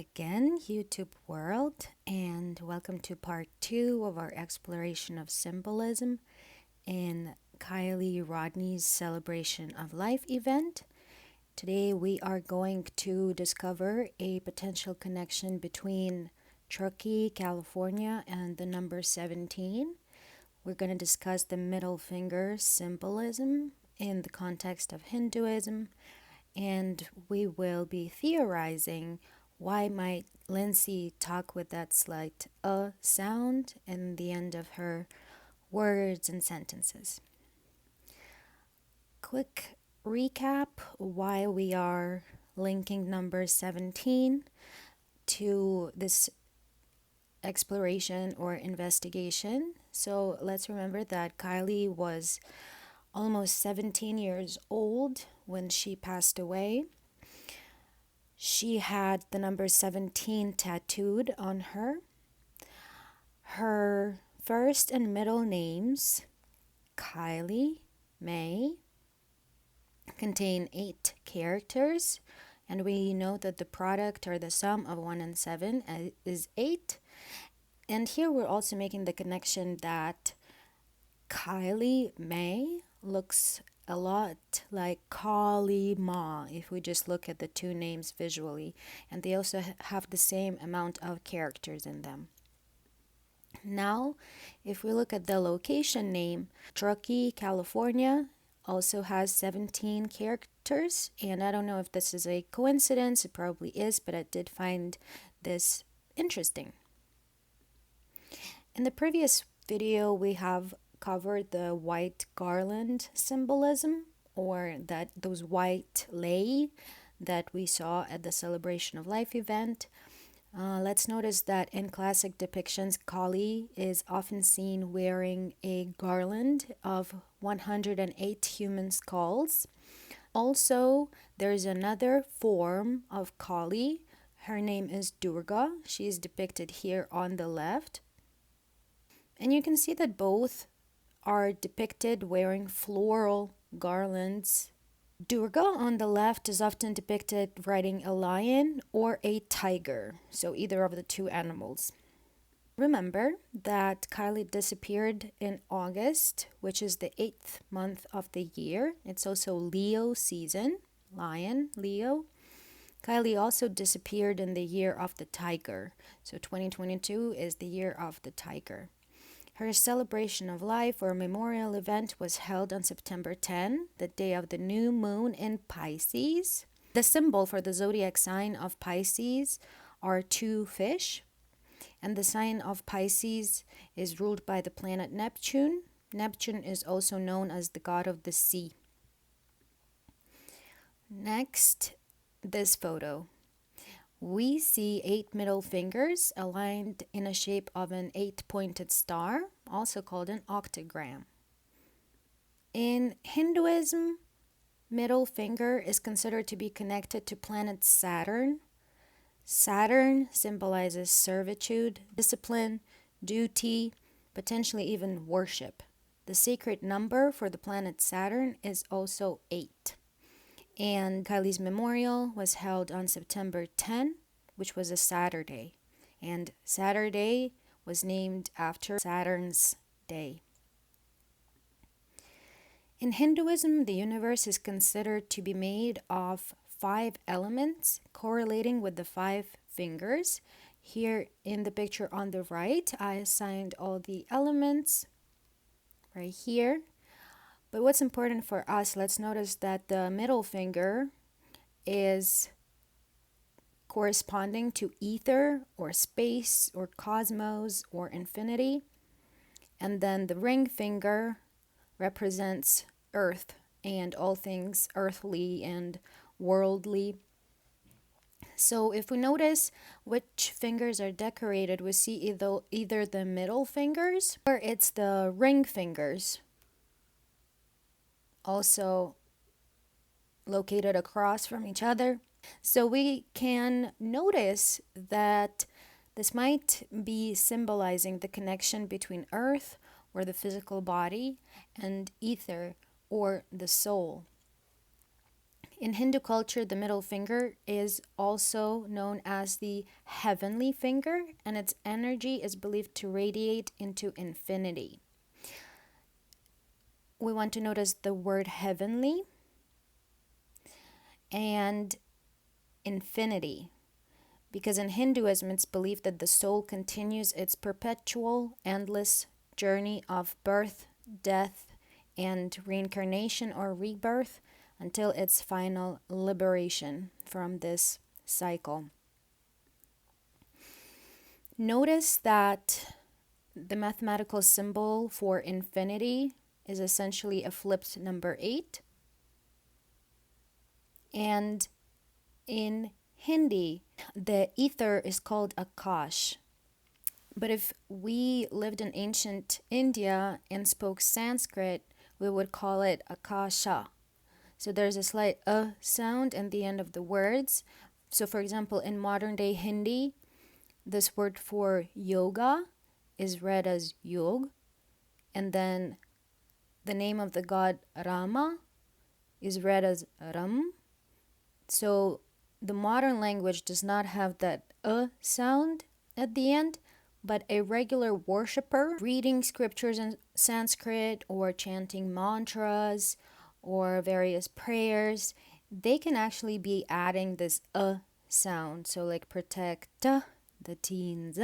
again, YouTube world, and welcome to part 2 of our exploration of symbolism in Kiely Rodni's Celebration of Life event. Today we are going to discover a potential connection between Truckee, California, and the number 17. We're going to discuss the middle finger symbolism in the context of Hinduism, and we will be theorizing why might Lindsey talk with that slight sound in the end of her words and sentences. Quick recap why we are linking number 17 to this exploration or investigation. So let's remember that Kiely was almost 17 years old when she passed away. She had the number 17 tattooed on her. Her first and middle names, Kiely, May, contain 8 characters, and we know that the product or the sum of 1 and 7 is 8. And here we're also making the connection that Kiely May looks a lot like Kali Ma if we just look at the two names visually, and they also have the same amount of characters in them. Now, if we look at the location name, Truckee, California, also has 17 characters, and I don't know if this is a coincidence, it probably is, but I did find this interesting. In the previous video, we have covered the white garland symbolism, or that those white lei that we saw at the Celebration of Life event. Let's notice that in classic depictions, Kali is often seen wearing a garland of 108 human skulls. Also, there's another form of Kali. Her name is Durga. She is depicted here on the left. And you can see that both are depicted wearing floral garlands. Durga on the left is often depicted riding a lion or a tiger, so either of the two animals. Remember that Kiely disappeared in August, which is the 8th month of the year. It's also Leo season, lion, Leo. Kiely also disappeared in the year of the tiger, so 2022 is the year of the tiger. Her celebration of life or memorial event was held on September 10, the day of the new moon in Pisces. The symbol for the zodiac sign of Pisces are 2 fish, and the sign of Pisces is ruled by the planet Neptune. Neptune is also known as the god of the sea. Next, this photo. We see 8 middle fingers aligned in a shape of an 8-pointed star, also called an octagram. In Hinduism, middle finger is considered to be connected to planet Saturn. Saturn symbolizes servitude, discipline, duty, potentially even worship. The sacred number for the planet Saturn is also 8. And Kiely's memorial was held on September 10, which was a Saturday. And Saturday was named after Saturn's day. In Hinduism, the universe is considered to be made of 5 elements correlating with the 5 fingers. Here in the picture on the right, I assigned all the elements right here. But what's important for us, let's notice that the middle finger is corresponding to ether or space or cosmos or infinity. And then the ring finger represents earth and all things earthly and worldly. So if we notice which fingers are decorated, we see either the middle fingers or it's the ring fingers, also located across from each other. So we can notice that this might be symbolizing the connection between earth, or the physical body, and ether, or the soul. In Hindu culture, the middle finger is also known as the heavenly finger, and its energy is believed to radiate into infinity. We want to notice the word heavenly and infinity, because in Hinduism it's believed that the soul continues its perpetual, endless journey of birth, death, and reincarnation or rebirth until its final liberation from this cycle. Notice that the mathematical symbol for infinity is essentially a flipped number 8. And in Hindi, the ether is called Akash. But if we lived in ancient India and spoke Sanskrit, we would call it Akasha. So there's a slight sound at the end of the words. So for example, in modern day Hindi, this word for yoga is read as yog. And then the name of the god Rama is read as Ram. So the modern language does not have that sound at the end, but a regular worshiper reading scriptures in Sanskrit or chanting mantras or various prayers, they can actually be adding this sound. So like protect the teens,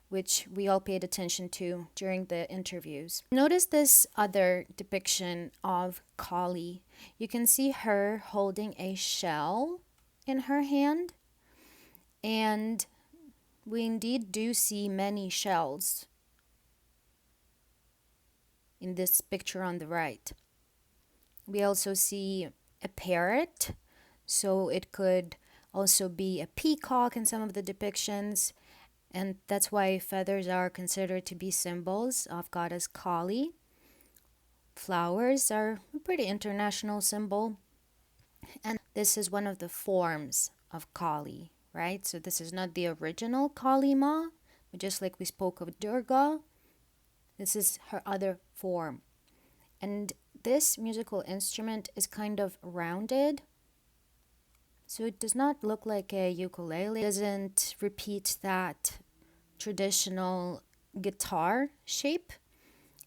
which we all paid attention to during the interviews. Notice this other depiction of Kali. You can see her holding a shell in her hand, and we indeed do see many shells in this picture on the right. We also see a parrot, so it could also be a peacock in some of the depictions, and that's why feathers are considered to be symbols of goddess Kali. Flowers are a pretty international symbol, and this is one of the forms of Kali, right? So this is not the original Kali Ma, but just like we spoke of Durga, this is her other form. And this musical instrument is kind of rounded, so it does not look like a ukulele. It doesn't repeat that traditional guitar shape.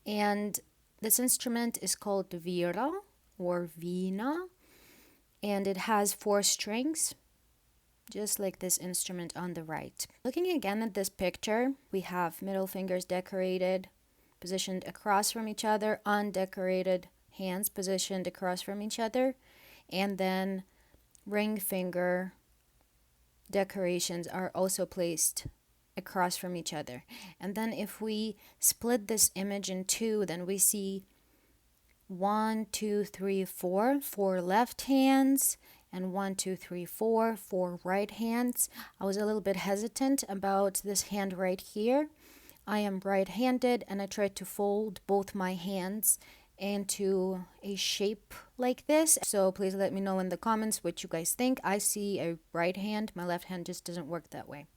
And this instrument is called Vira or Veena, and it has 4 strings, just like this instrument on the right. Looking again at this picture, we have middle fingers decorated, positioned across from each other, undecorated hands positioned across from each other, and then ring finger decorations are also placed across from each other. And then if we split this image in 2, then we see 1, 2, 3, 4, 4 left hands, and 1, 2, 3, 4, 4 right hands. I was a little bit hesitant about this hand right here. I am right-handed, and I tried to fold both my hands into a shape like this. So please let me know in the comments what you guys think. I see a right hand. My left hand just doesn't work that way.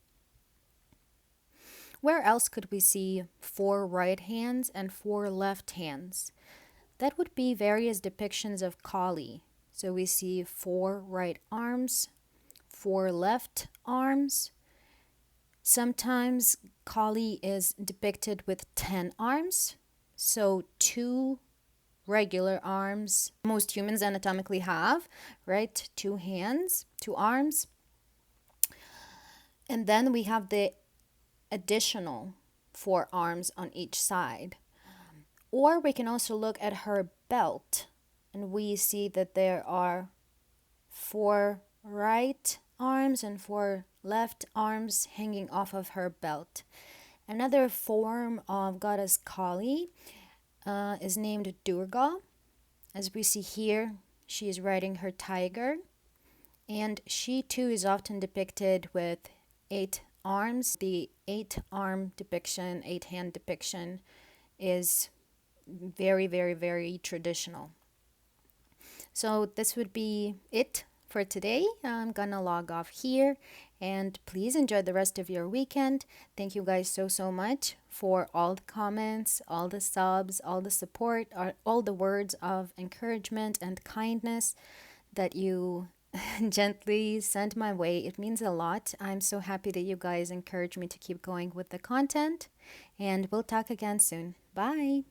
Where else could we see 4 right hands and 4 left hands? That would be various depictions of Kali. So we see 4 right arms, 4 left arms. Sometimes Kali is depicted with 10 arms, so 2 regular arms. Most humans anatomically have, right? 2 hands, 2 arms. And then we have the additional 4 arms on each side. Or we can also look at her belt, and we see that there are 4 right arms and 4 left arms hanging off of her belt. Another form of goddess Kali is named Durga. As we see here, she is riding her tiger, and she too is often depicted with 8 arms. The 8-arm depiction, 8-hand depiction is very, very, very traditional. So this would be it for today. I'm gonna log off here, and please enjoy the rest of your weekend. Thank you guys so much for all the comments, all the subs, all the support, all the words of encouragement and kindness that you gently sent my way. It means a lot. I'm so happy that you guys encourage me to keep going with the content. And we'll talk again soon. Bye.